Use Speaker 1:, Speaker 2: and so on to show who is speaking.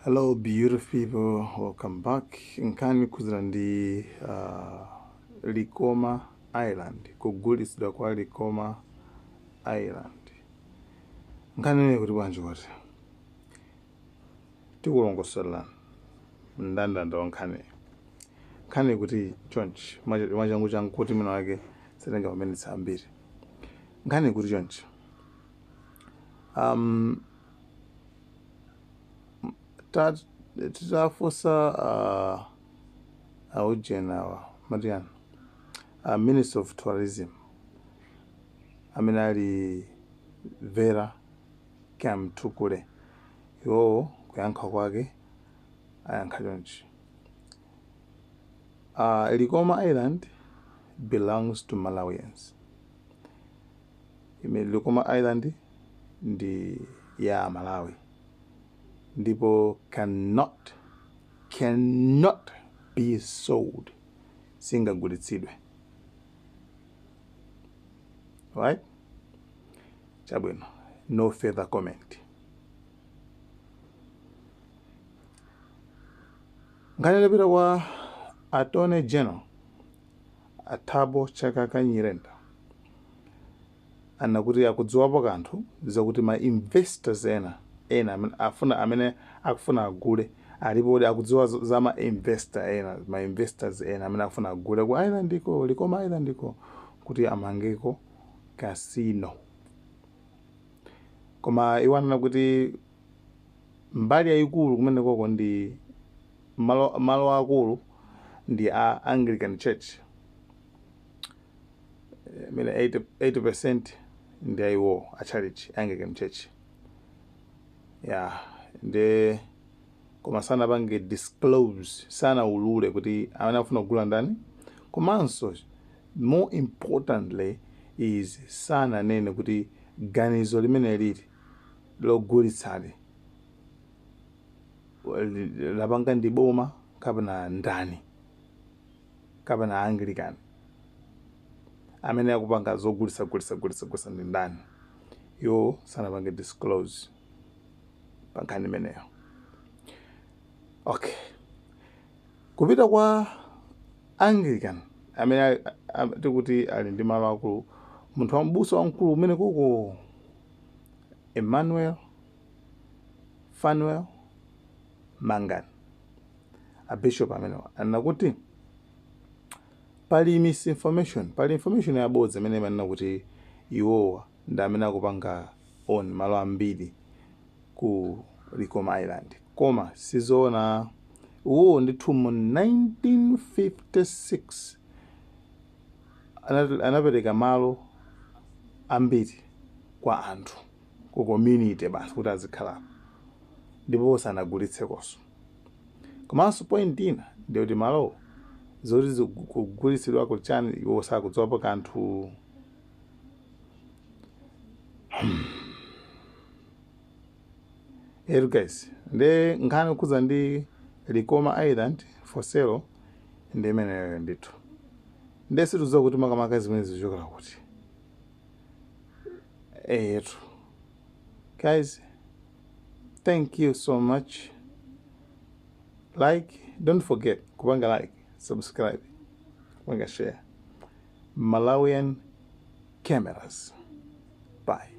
Speaker 1: Hello, beautiful people. Welcome back. Nkani kuzilandi Likoma Island. Kugulitsidwa kwa Likoma Island. Nkani nene kuti bwanji kuti. Tikulongosola ndandanda nkhani. Nkani kuti chonchi mwachangu changu kuti mwina wake setenga mamenitsi ambiri. Nkani kuti chonchi. Titafusa aujena Marian, Minister of Tourism, amene ali Vera Kyamtukule. Iwo kuyankha kwake ayankha chonchi. Likoma Island belongs to Malawians. Likoma Island ndi ya Malawi. Ndipo cannot be sold. Singagulitsidwe. Right? Chabwino. No further comment. Nganelebira wa Attorney General Atabo Chakaka Nyirenda anakuti akudziwapo kanthu zakuti ma investors ena amene akufuna agule alipo kuti akudziwa za ma investors ena amene akufuna agule ku Island iko Likoma Island iko kuti amangeko casino. Koma iwanena kuti mbali yayikulu kumene koko ndi malo akulu ndi a Anglican Church. Mene 80% ndi ayiwo a church Anglican Church. Nde koma sana bange disclose sana ulule kuti amene afuna kugula ndani. Komanso more importantly is sana nene kuti ganizo limene lili logulitsali lapanga ndi boma kapena ndani kapena Anglican amene akupanga zogulitsa ndi ndani. Yo sana bange disclose pankani meneyo. Okay. Kupita kwa Anglican amene tikuti ali ndi malo akulu, munthu wambuso wamkulu umene kuko Emmanuel Fanuel Mangani, a bishop amene anakuti pali misinformation, pali information yabodza amene manena kuti iwowa ndi amene akupanga on malo ambiri ku Likoma Island. Koma sizona uwo ndithu mu 1956 anapereka malo ambiri kwa anthu ku community basi kuti azikhala ndipo sanagulitsekonso. Komanso point ina ndi kuti malo zoti zikugulitsidwa ku chani iwo sakudziwapo kanthu. Guys, nde nkhani kuza ndi Likoma Island for sale ndi imeneyo ndithu. Nde situdziwa kuti makamaka zimene zichokera kuti. Guys, thank you so much. Don't forget kupanga like, subscribe, kupanga share. Malawian Cameras. Bye.